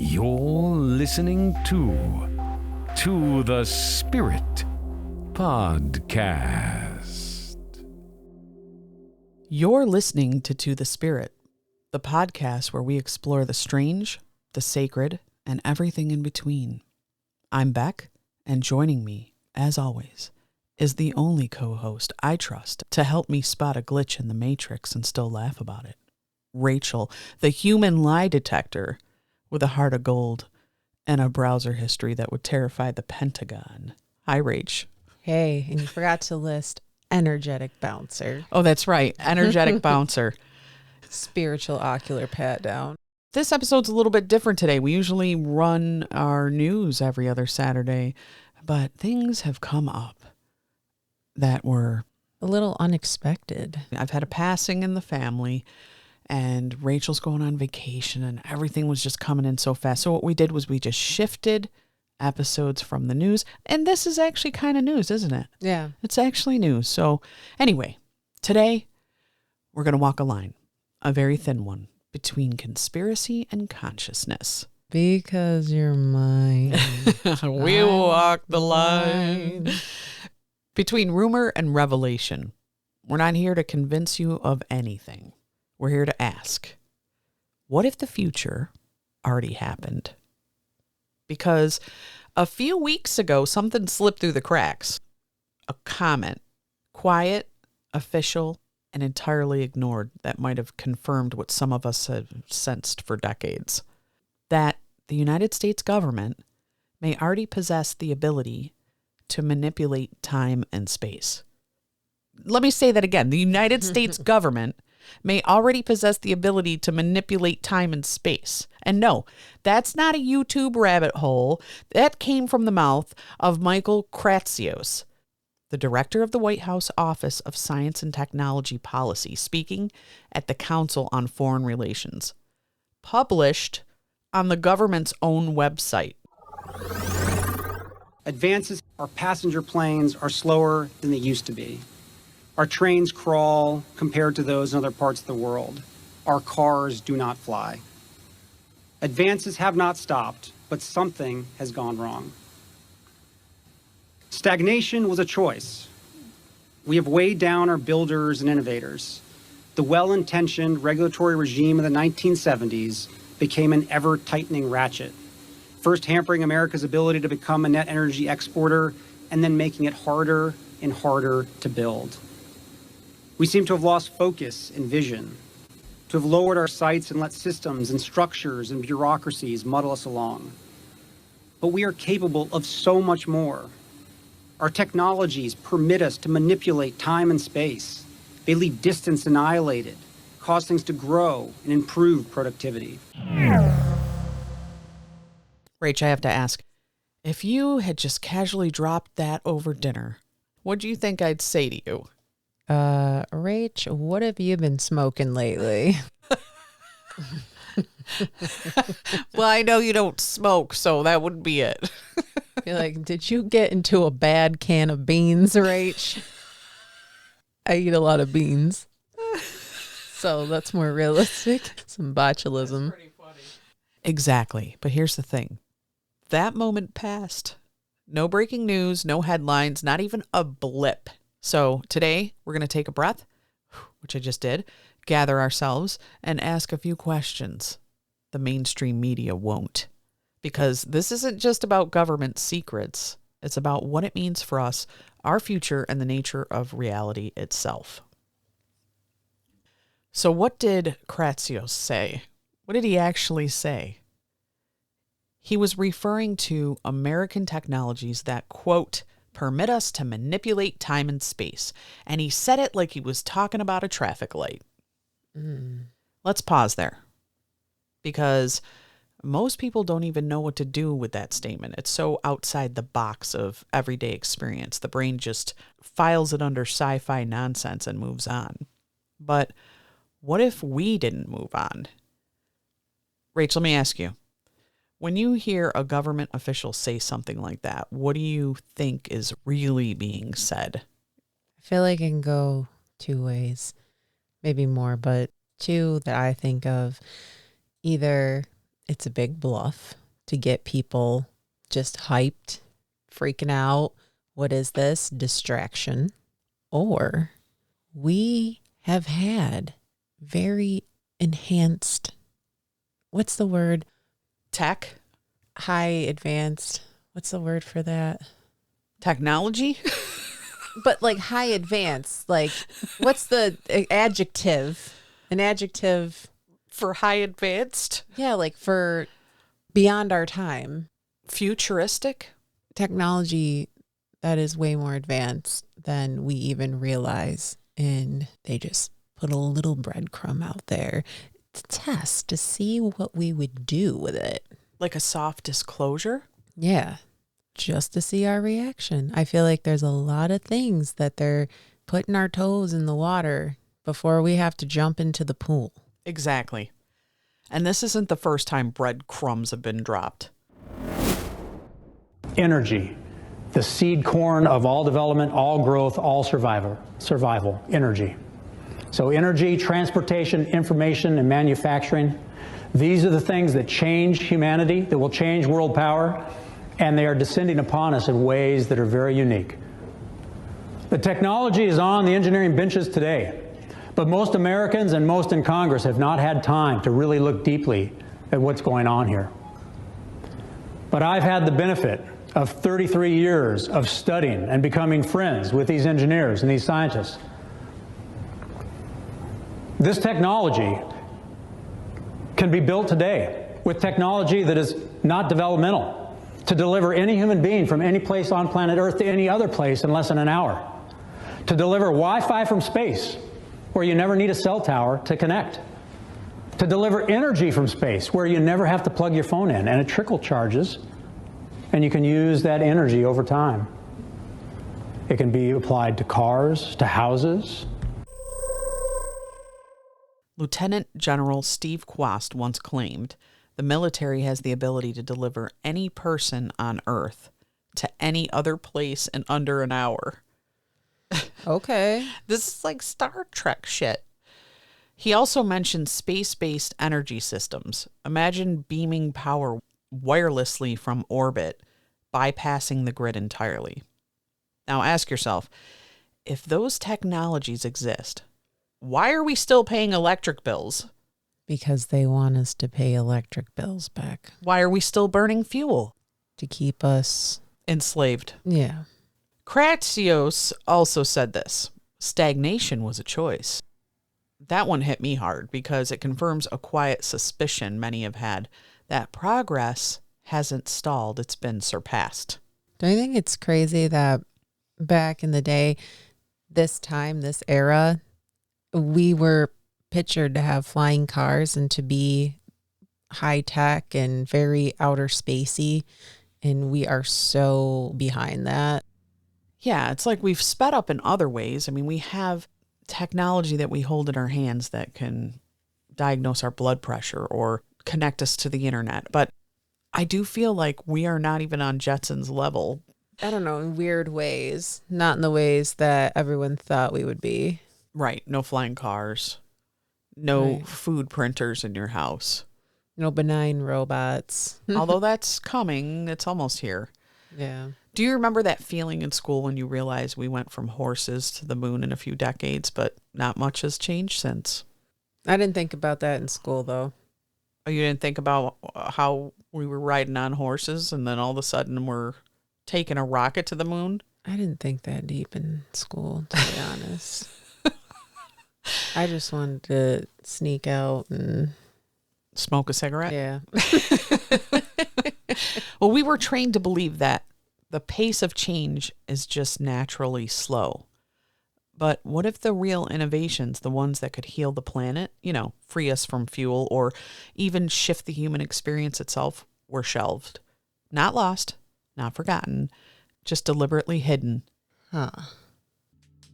You're listening to the Spirit Podcast. You're listening to the Spirit, the podcast where we explore the strange, the sacred, and everything in between. I'm Beck, and joining me, as always, is the only co-host I trust to help me spot a glitch in the Matrix and still laugh about it. Rachel, the human lie detector, with a heart of gold and a browser history that would terrify the Pentagon. Hi, Rach. Hey, and you forgot to list energetic bouncer. Oh, that's right. Energetic bouncer. Spiritual ocular pat down. This episode's a little bit different today. We usually run our news every other Saturday, but things have come up that were A little unexpected. I've had a passing in the family, and Rachel's going on vacation, and everything was just coming in so fast. So what we did was we just shifted episodes from the news, and this is actually kind of news, isn't it? Yeah. It's actually news. So anyway, today we're going to walk a line, a very thin one, between conspiracy and consciousness. Because you're mine. We walk the line between rumor and revelation. We're not here to convince you of anything. We're here to ask, what if the future already happened? Because a few weeks ago, something slipped through the cracks. A comment, quiet, official, and entirely ignored, that might have confirmed what some of us have sensed for decades. That the United States government may already possess the ability to manipulate time and space. Let me say that again. The United States government may already possess the ability to manipulate time and space. And no, that's not a YouTube rabbit hole. That came from the mouth of Michael Kratsios, the director of the White House Office of Science and Technology Policy, speaking at the Council on Foreign Relations, published on the government's own website. Advances, our passenger planes are slower than they used to be. Our trains crawl compared to those in other parts of the world. Our cars do not fly. Advances have not stopped, but something has gone wrong. Stagnation was a choice. We have weighed down our builders and innovators. The well-intentioned regulatory regime of the 1970s became an ever-tightening ratchet, first hampering America's ability to become a net energy exporter and then making it harder and harder to build. We seem to have lost focus and vision, to have lowered our sights and let systems and structures and bureaucracies muddle us along. But we are capable of so much more. Our technologies permit us to manipulate time and space. They leave distance annihilated, cause things to grow and improve productivity. Rach, I have to ask, if you had just casually dropped that over dinner, what do you think I'd say to you? Rach, what have you been smoking lately? Well, I know you don't smoke, so that would be it. You're like, did you get into a bad can of beans, Rach? I eat a lot of beans. So that's more realistic. Some botulism. That's pretty funny. Exactly. But here's the thing. That moment passed. No breaking news, no headlines, not even a blip. So today we're going to take a breath, which I just did, gather ourselves, and ask a few questions. The mainstream media won't. Because this isn't just about government secrets. It's about what it means for us, our future, and the nature of reality itself. So what did Kratsios say? What did he actually say? He was referring to American technologies that, quote, permit us to manipulate time and space. And he said it like he was talking about a traffic light. Let's pause there. Because most people don't even know what to do with that statement. It's so outside the box of everyday experience. The brain just files it under sci-fi nonsense and moves on. But what if we didn't move on? Rachel, let me ask you. When you hear a government official say something like that, what do you think is really being said? I feel like it can go two ways, maybe more, but two that I think of. Either it's a big bluff to get people just hyped, freaking out. What is this? Distraction. Or we have had very enhanced, what's the word? Tech? High advanced. What's the word for that? Technology? But like high advanced, like what's the adjective? An adjective For high advanced? yeah, like for beyond our time. Futuristic? Technology that is way more advanced than we even realize. And they just put a little breadcrumb out there to test, to see what we would do with it. Like a soft disclosure? Yeah, just to see our reaction. I feel like there's a lot of things that they're putting our toes in the water before we have to jump into the pool. Exactly. And this isn't the first time breadcrumbs have been dropped. Energy, the seed corn of all development, all growth, all survival, energy. So energy, transportation, information, and manufacturing, these are the things that change humanity, that will change world power, and they are descending upon us in ways that are very unique. The technology is on the engineering benches today, but most Americans and most in Congress have not had time to really look deeply at what's going on here. But I've had the benefit of 33 years of studying and becoming friends with these engineers and these scientists. This technology can be built today with technology that is not developmental to deliver any human being from any place on planet Earth to any other place in less than an hour. To deliver Wi-Fi from space, where you never need a cell tower to connect. To deliver energy from space, where you never have to plug your phone in and it trickle charges, and you can use that energy over time. It can be applied to cars, to houses. Lieutenant General Steve Quast once claimed the military has the ability to deliver any person on Earth to any other place in under an hour. Okay. This is like Star Trek shit. He also mentioned space-based energy systems. Imagine beaming power wirelessly from orbit, bypassing the grid entirely. Now ask yourself, if those technologies exist, why are we still paying electric bills? Because they want us to pay electric bills back. Why are we still burning fuel? To keep us Enslaved. Yeah. Kratsios also said this: stagnation was a choice. That one hit me hard because it confirms a quiet suspicion many have had that progress hasn't stalled, it's been surpassed. Do you think it's crazy that back in the day, this time, this era, we were pictured to have flying cars and to be high tech and very outer spacey, and we are so behind that. Yeah, it's like we've sped up in other ways. I mean, we have technology that we hold in our hands that can diagnose our blood pressure or connect us to the internet. But I do feel like we are not even on Jetson's level. I don't know, in weird ways, not in the ways that everyone thought we would be. Right. No flying cars. No Right. food printers in your house. No benign robots. Although that's coming. It's almost here. Yeah. Do you remember that feeling in school when you realized we went from horses to the moon in a few decades, but not much has changed since? I didn't think about that in school, though. Oh, you didn't think about how we were riding on horses and then all of a sudden we're taking a rocket to the moon? I didn't think that deep in school, to be honest. I just wanted to sneak out and... Smoke a cigarette? Yeah. Well, we were trained to believe that the pace of change is just naturally slow. But what if the real innovations, the ones that could heal the planet, free us from fuel or even shift the human experience itself, were shelved? Not lost, not forgotten, just deliberately hidden. Huh.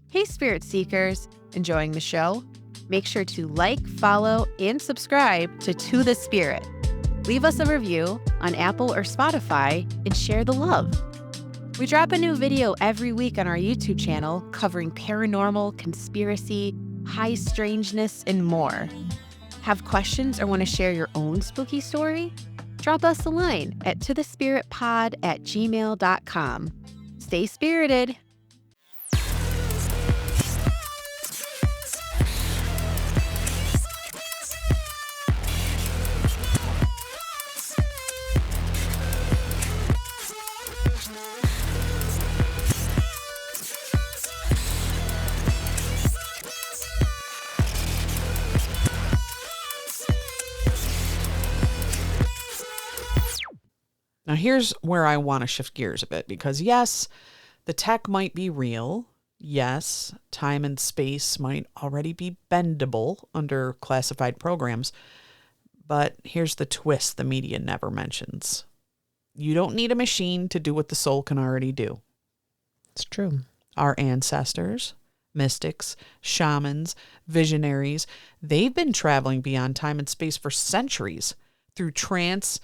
Hey, Spirit Seekers, enjoying the show? Make sure to like, follow, and subscribe to the Spirit. Leave us a review on Apple or Spotify and share the love. We drop a new video every week on our YouTube channel covering paranormal, conspiracy, high strangeness, and more. Have questions or want to share your own spooky story? Drop us a line at tothespiritpod@gmail.com. Stay spirited. Now, here's where I want to shift gears a bit because, yes, the tech might be real. Yes, time and space might already be bendable under classified programs. But here's the twist the media never mentions. You don't need a machine to do what the soul can already do. It's true. Our ancestors, mystics, shamans, visionaries, they've been traveling beyond time and space for centuries through trance,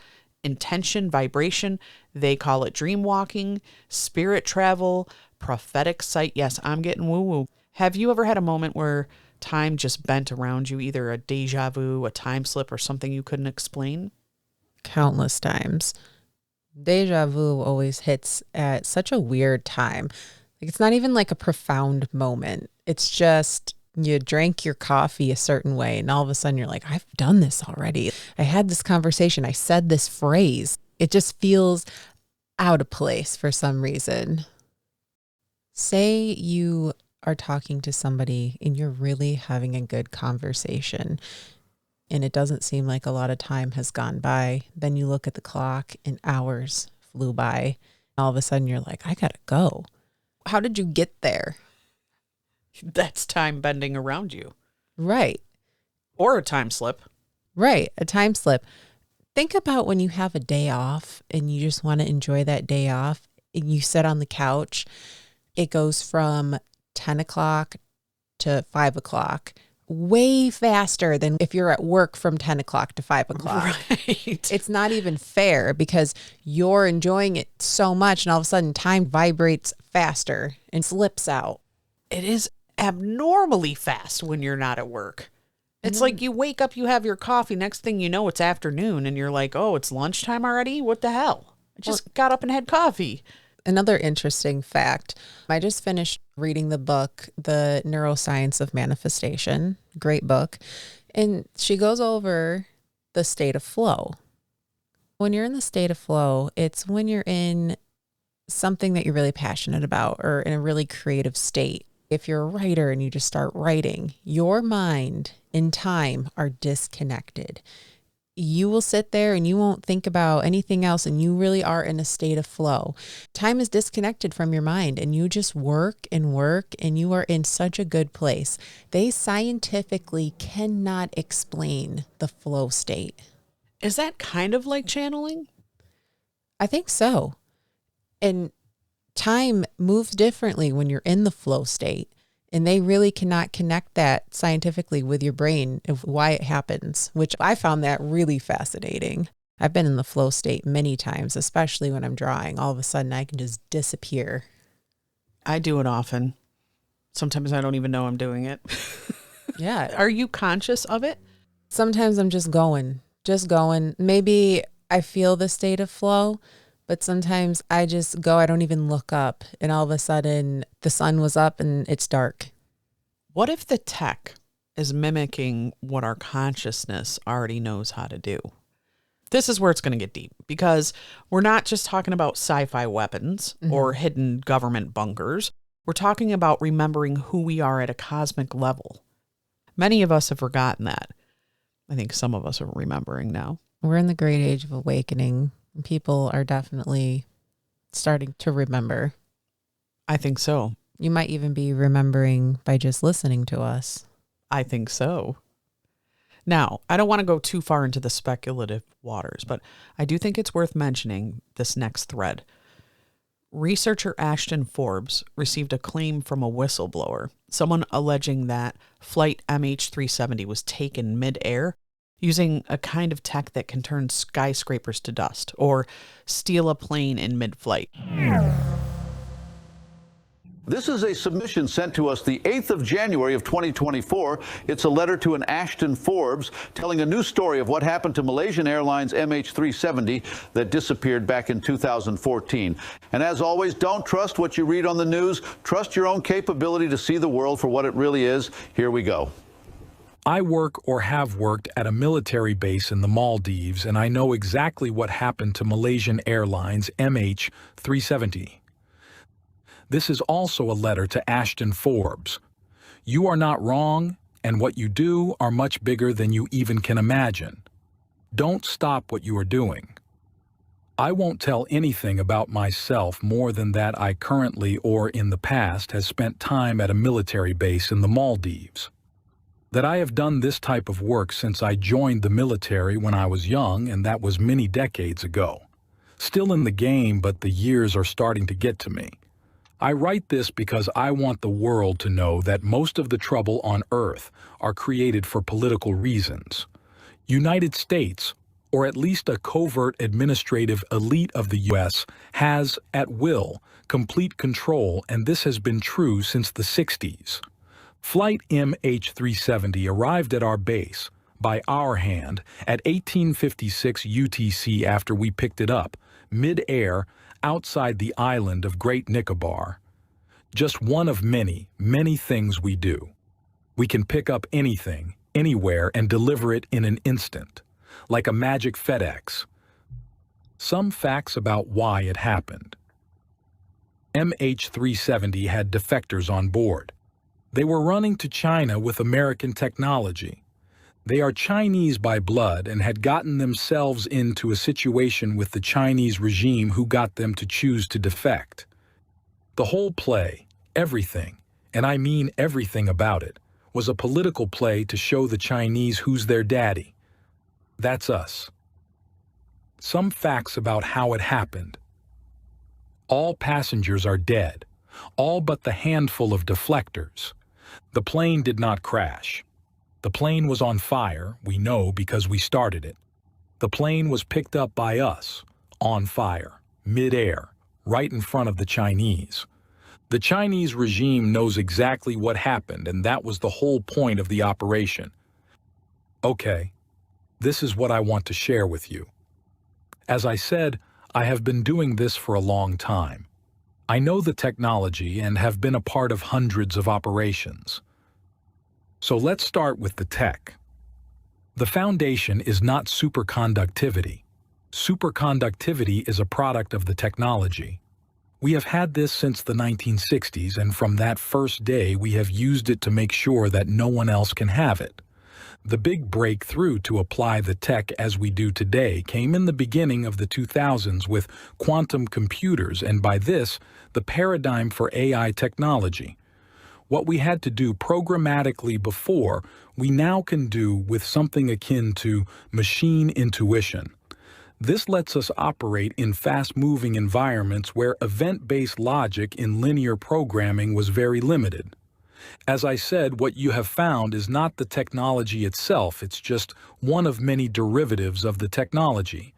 intention, vibration. They call it dream walking, spirit travel, prophetic sight. Yes, I'm getting woo-woo. Have you ever had a moment where time just bent around you, either a deja vu, a time slip, or something you couldn't explain? Countless times. Deja vu always hits at such a weird time. Like, it's not even like a profound moment. It's just you drank your coffee a certain way and all of a sudden you're like, I've done this already. I had this conversation. I said this phrase. It just feels out of place for some reason. Say you are talking to somebody and you're really having a good conversation and it doesn't seem like a lot of time has gone by. Then you look at the clock and hours flew by. All of a sudden you're like, I gotta go. How did you get there? That's time bending around you. Right. Or a time slip. Right. A time slip. Think about when you have a day off and you just want to enjoy that day off and you sit on the couch. It goes from 10 o'clock to 5 o'clock way faster than if you're at work from 10 o'clock to 5 o'clock. Right. It's not even fair because you're enjoying it so much and all of a sudden time vibrates faster and slips out. It is abnormally fast when you're not at work. It's like you wake up, you have your coffee. Next thing you know, it's afternoon and you're like, oh, it's lunchtime already? What the hell? I just got up and had coffee. Another interesting fact, I just finished reading the book, The Neuroscience of Manifestation. Great book. And she goes over the state of flow. When you're in the state of flow, it's when you're in something that you're really passionate about or in a really creative state. If you're a writer and you just start writing, your mind and time are disconnected. You will sit there and you won't think about anything else and you really are in a state of flow. Time is disconnected from your mind and you just work and you are in such a good place. They scientifically cannot explain the flow state. Is that kind of like channeling? I think so. And time moves differently when you're in the flow state. And they really cannot connect that scientifically with your brain of why it happens, which I found that really fascinating. I've been in the flow state many times, especially when I'm drawing. All of a sudden, I can just disappear. I do it often. Sometimes I don't even know I'm doing it. Yeah. Are you conscious of it? Sometimes I'm just going. Maybe I feel the state of flow, but sometimes I just go, I don't even look up. And all of a sudden the sun was up and it's dark. What if the tech is mimicking what our consciousness already knows how to do? This is where it's going to get deep because we're not just talking about sci-fi weapons or hidden government bunkers. We're talking about remembering who we are at a cosmic level. Many of us have forgotten that. I think some of us are remembering now. We're in the great age of awakening. People are definitely starting to remember. I think so. You might even be remembering by just listening to us. I think so. Now, I don't want to go too far into the speculative waters, but I do think it's worth mentioning this next thread. Researcher Ashton Forbes received a claim from a whistleblower, someone alleging that Flight MH370 was taken mid-air using a kind of tech that can turn skyscrapers to dust or steal a plane in mid-flight. This is a submission sent to us the 8th of January of 2024. It's a letter to an Ashton Forbes telling a new story of what happened to Malaysian Airlines MH370 that disappeared back in 2014. And as always, don't trust what you read on the news. Trust your own capability to see the world for what it really is. Here we go. I work or have worked at a military base in the Maldives, and I know exactly what happened to Malaysian Airlines MH370. This is also a letter to Ashton Forbes. You are not wrong, and what you do are much bigger than you even can imagine. Don't stop what you are doing. I won't tell anything about myself more than that I currently or in the past has spent time at a military base in the Maldives. That I have done this type of work since I joined the military when I was young, and that was many decades ago. Still in the game, but the years are starting to get to me. I write this because I want the world to know that most of the trouble on Earth are created for political reasons. United States, or at least a covert administrative elite of the U.S., has, at will, complete control, and this has been true since the 60s. Flight MH370 arrived at our base, by our hand, at 1856 UTC after we picked it up, mid-air, outside the island of Great Nicobar. Just one of many, many things we do. We can pick up anything, anywhere, and deliver it in an instant, like a magic FedEx. Some facts about why it happened. MH370 had defectors on board. They were running to China with American technology. They are Chinese by blood and had gotten themselves into a situation with the Chinese regime who got them to choose to defect. The whole play, everything, and I mean everything about it, was a political play to show the Chinese who's their daddy. That's us. Some facts about how it happened. All passengers are dead, all but the handful of deflectors. The plane did not crash. The plane was on fire, we know because we started it. The plane was picked up by us, on fire, mid-air, right in front of the Chinese. The Chinese regime knows exactly what happened, and that was the whole point of the operation. Okay, this is what I want to share with you. As I said, I have been doing this for a long time. I know the technology and have been a part of hundreds of operations. So let's start with the tech. The foundation is not superconductivity. Superconductivity is a product of the technology. We have had this since the 1960s, and from that first day we have used it to make sure that no one else can have it. The big breakthrough to apply the tech as we do today came in the beginning of the 2000s with quantum computers, and by this, the paradigm for AI technology. What we had to do programmatically before, we now can do with something akin to machine intuition. This lets us operate in fast-moving environments where event-based logic in linear programming was very limited. As I said, what you have found is not the technology itself, it's just one of many derivatives of the technology.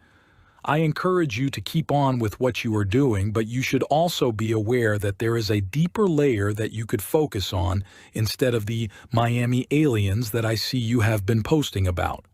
I encourage you to keep on with what you are doing, but you should also be aware that there is a deeper layer that you could focus on instead of the Miami aliens that I see you have been posting about.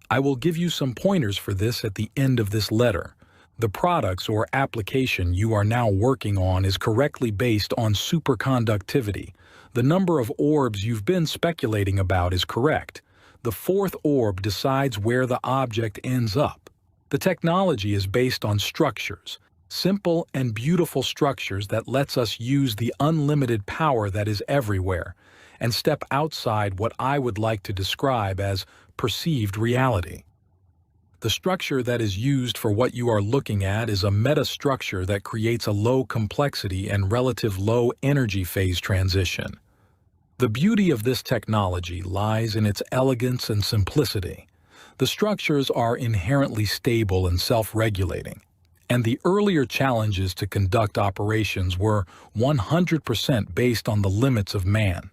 I will give you some pointers for this at the end of this letter. The products or application you are now working on is correctly based on superconductivity. The number of orbs you've been speculating about is correct. The fourth orb decides where the object ends up. The technology is based on structures, simple and beautiful structures that lets us use the unlimited power that is everywhere and step outside what I would like to describe as perceived reality. The structure that is used for what you are looking at is a metastructure that creates a low complexity and relative low energy phase transition. The beauty of this technology lies in its elegance and simplicity. The structures are inherently stable and self-regulating, and the earlier challenges to conduct operations were 100% based on the limits of man.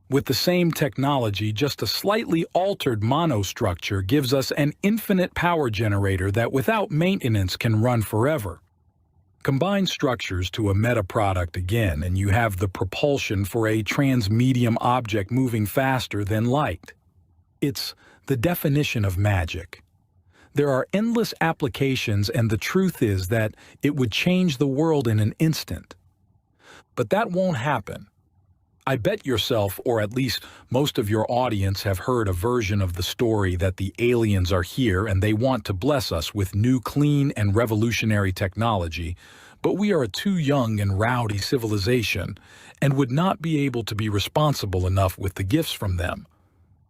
With the same technology, just a slightly altered monostructure gives us an infinite power generator that without maintenance can run forever. Combine structures to a meta-product again, and you have the propulsion for a transmedium object moving faster than light. It's the definition of magic. There are endless applications, and the truth is that it would change the world in an instant. But that won't happen. I bet yourself, or at least most of your audience, have heard a version of the story that the aliens are here and they want to bless us with new, clean, and revolutionary technology, but we are a too young and rowdy civilization and would not be able to be responsible enough with the gifts from them.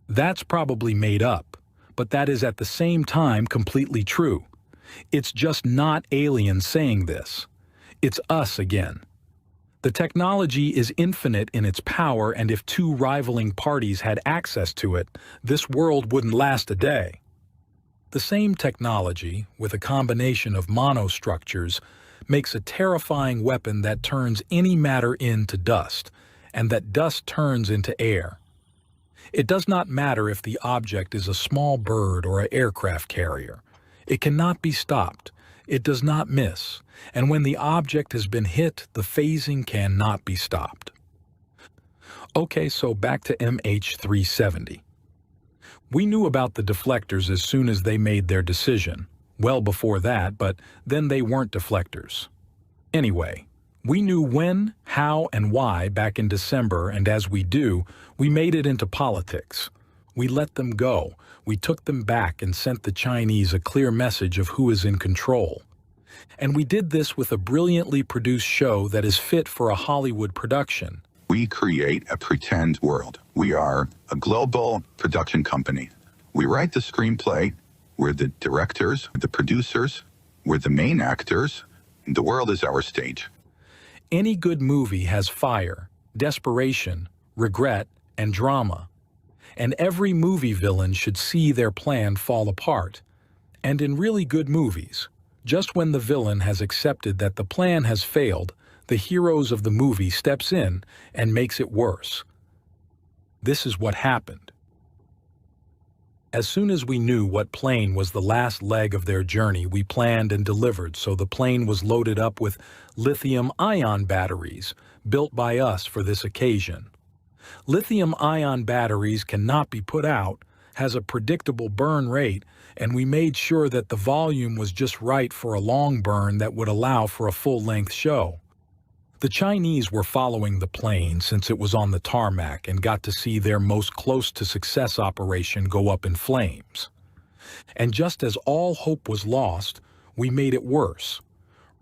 That's probably made up, but that is at the same time completely true. It's just not aliens saying this. It's us again. The technology is infinite in its power, and if two rivaling parties had access to it, this world wouldn't last a day. The same technology, with a combination of monostructures, makes a terrifying weapon that turns any matter into dust, and that dust turns into air. It does not matter if the object is a small bird or an aircraft carrier. It cannot be stopped. It does not miss, and when the object has been hit, the phasing cannot be stopped. Okay, so back to MH370. We knew about the deflectors as soon as they made their decision. Well before that, but then they weren't deflectors. Anyway, we knew when, how, and why back in December, and as we do, we made it into politics. We let them go. We took them back and sent the Chinese a clear message of who is in control. And we did this with a brilliantly produced show that is fit for a Hollywood production. We create a pretend world. We are a global production company. We write the screenplay. We're the directors, the producers. We're the main actors. The world is our stage. Any good movie has fire, desperation, regret, and drama. And every movie villain should see their plan fall apart. And in really good movies, just when the villain has accepted that the plan has failed, the heroes of the movie steps in and makes it worse. This is what happened. As soon as we knew what plane was the last leg of their journey, we planned and delivered, so the plane was loaded up with lithium-ion batteries built by us for this occasion. Lithium-ion batteries cannot be put out, has a predictable burn rate, and we made sure that the volume was just right for a long burn that would allow for a full-length show. The Chinese were following the plane since it was on the tarmac and got to see their most close-to-success operation go up in flames. And just as all hope was lost, we made it worse.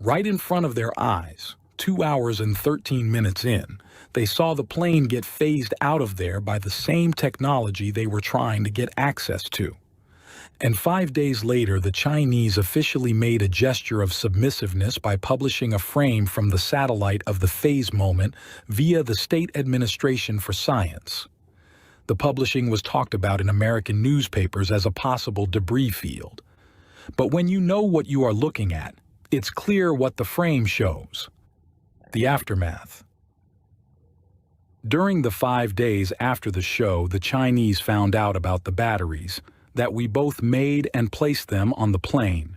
Right in front of their eyes, 2 hours and 13 minutes in, they saw the plane get phased out of there by the same technology they were trying to get access to. And 5 days later, the Chinese officially made a gesture of submissiveness by publishing a frame from the satellite of the phase moment via the State Administration for Science. The publishing was talked about in American newspapers as a possible debris field. But when you know what you are looking at, it's clear what the frame shows. The aftermath. During the 5 days after the show, the Chinese found out about the batteries, that we both made and placed them on the plane.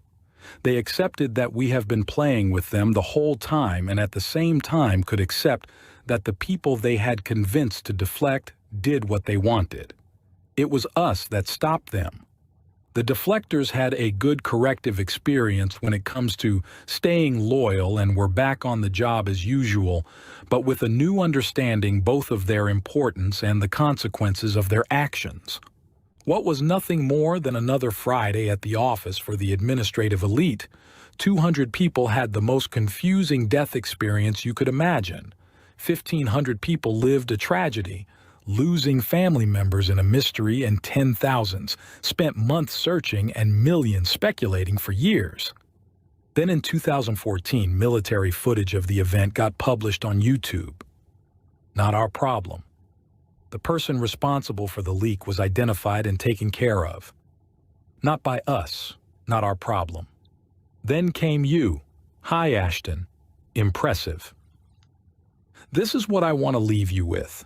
They accepted that we have been playing with them the whole time, and at the same time could accept that the people they had convinced to deflect did what they wanted. It was us that stopped them. The deflectors had a good corrective experience when it comes to staying loyal and were back on the job as usual, but with a new understanding both of their importance and the consequences of their actions. What was nothing more than another Friday at the office for the administrative elite, 200 people had the most confusing death experience you could imagine. 1,500 people lived a tragedy, losing family members in a mystery, and 10,000s spent months searching and millions speculating for years. Then in 2014, military footage of the event got published on YouTube. Not our problem. The person responsible for the leak was identified and taken care of. Not by us, not our problem. Then came you. Hi, Ashton. Impressive. This is what I want to leave you with.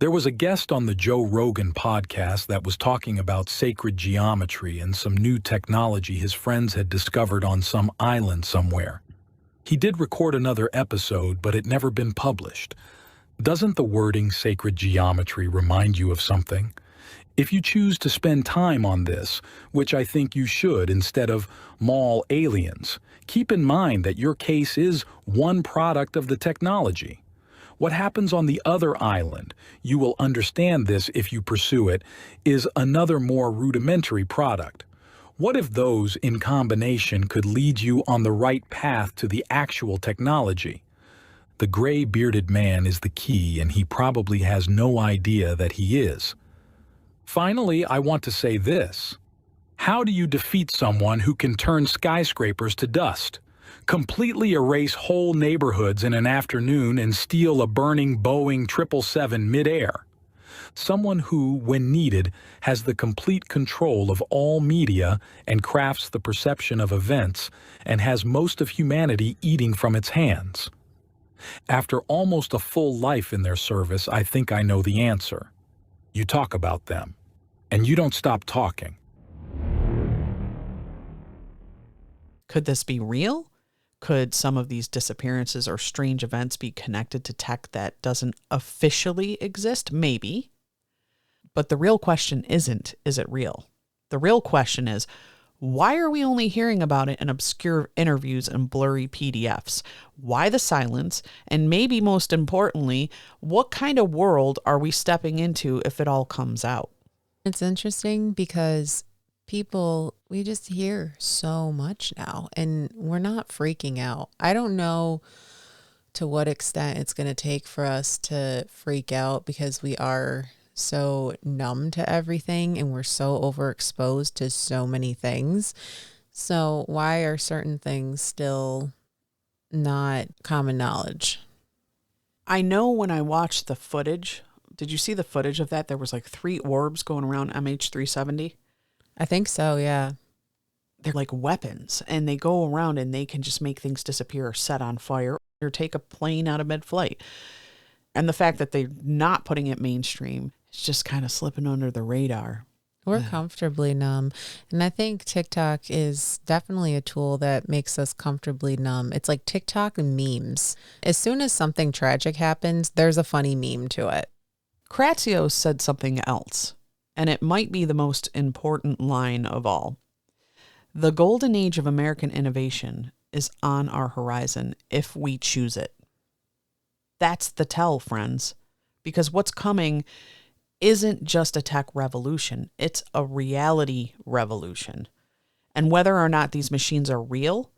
There was a guest on the Joe Rogan podcast that was talking about sacred geometry and some new technology his friends had discovered on some island somewhere. He did record another episode, but it never been published. Doesn't the wording sacred geometry remind you of something? If you choose to spend time on this, which I think you should instead of mall aliens, keep in mind that your case is one product of the technology. What happens on the other island, you will understand this if you pursue it, is another more rudimentary product. What if those in combination could lead you on the right path to the actual technology? The gray-bearded man is the key, and he probably has no idea that he is. Finally, I want to say this. How do you defeat someone who can turn skyscrapers to dust, completely erase whole neighborhoods in an afternoon, and steal a burning Boeing 777 midair? Someone who, when needed, has the complete control of all media and crafts the perception of events, and has most of humanity eating from its hands. After almost a full life in their service, I think I know the answer. You talk about them, and you don't stop talking. Could this be real? Could some of these disappearances or strange events be connected to tech that doesn't officially exist? Maybe. But the real question isn't, is it real? The real question is, why are we only hearing about it in obscure interviews and blurry PDFs? Why the silence? And maybe most importantly, what kind of world are we stepping into if it all comes out? It's interesting because people, we just hear so much now and we're not freaking out. I don't know to what extent it's going to take for us to freak out because we are so numb to everything and we're so overexposed to so many things. So why are certain things still not common knowledge? I know when I watched the footage, did you see the footage of that? There was like 3 orbs going around MH370. I think so, yeah. They're like weapons and they go around and they can just make things disappear or set on fire or take a plane out of mid-flight. And the fact that they're not putting it mainstream, it's just kind of slipping under the radar. We're comfortably numb. And I think TikTok is definitely a tool that makes us comfortably numb. It's like TikTok and memes. As soon as something tragic happens, there's a funny meme to it. Kratsios said something else, and it might be the most important line of all. The golden age of American innovation is on our horizon if we choose it. That's the tell, friends, because what's coming isn't just a tech revolution, it's a reality revolution. And whether or not these machines are real,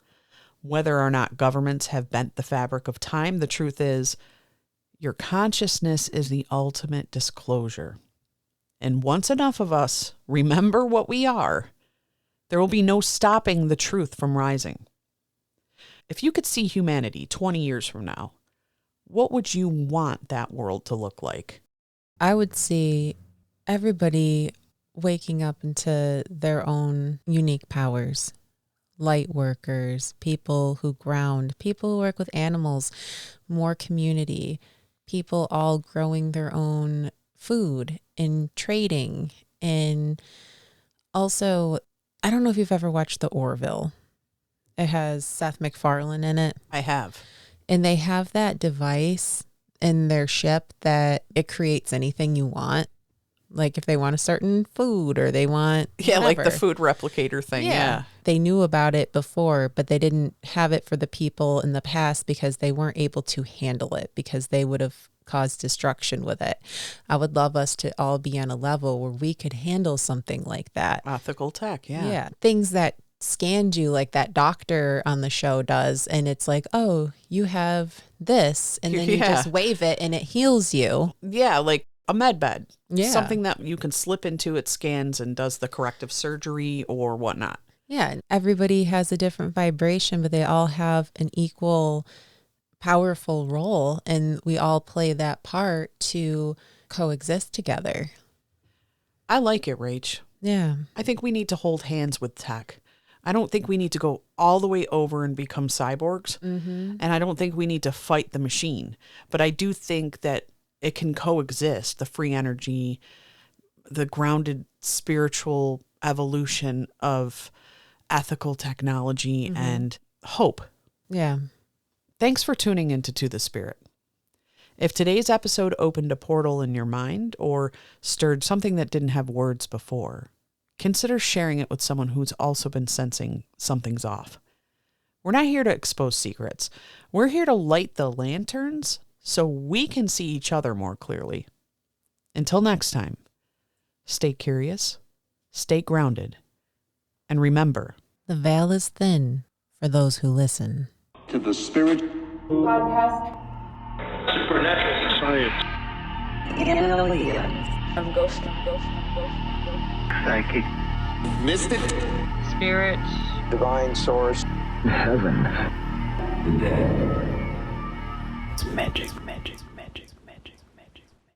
whether or not governments have bent the fabric of time, the truth is, your consciousness is the ultimate disclosure. And once enough of us remember what we are, there will be no stopping the truth from rising. If you could see humanity 20 years from now, what would you want that world to look like? I would see everybody waking up into their own unique powers. Light workers, people who ground, people who work with animals, more community, people all growing their own food and trading. And also, I don't know if you've ever watched The Orville. It has Seth MacFarlane in it. I have. And they have that device in their ship that it creates anything you want. Like if they want a certain food or they want whatever. Like the food replicator thing. Yeah. They knew about it before, but they didn't have it for the people in the past because they weren't able to handle it because they would have caused destruction with it. I would love us to all be on a level where we could handle something like that. Ethical tech, yeah. Yeah. Things that scanned you like that doctor on the show does. And it's like, oh, you have this. And then you just wave it and it heals you. Yeah, like a med bed. Yeah. Something that you can slip into, it scans and does the corrective surgery or whatnot. Yeah. And everybody has a different vibration, but they all have an equal powerful role. And we all play that part to coexist together. I like it, Rach. Yeah. I think we need to hold hands with tech. I don't think we need to go all the way over and become cyborgs. Mm-hmm. And I don't think we need to fight the machine. But I do think that it can coexist, the free energy, the grounded spiritual evolution of ethical technology and hope. Yeah. Thanks for tuning into To the Spirit. If today's episode opened a portal in your mind or stirred something that didn't have words before, consider sharing it with someone who's also been sensing something's off. We're not here to expose secrets. We're here to light the lanterns so we can see each other more clearly. Until next time, stay curious, stay grounded, and remember, The veil is thin for those who listen. To the Spirit Podcast. Supernatural Science Aliens. I'm ghost. Psychic Mystic Spirit. Divine Source Heaven The Dead. It's magic.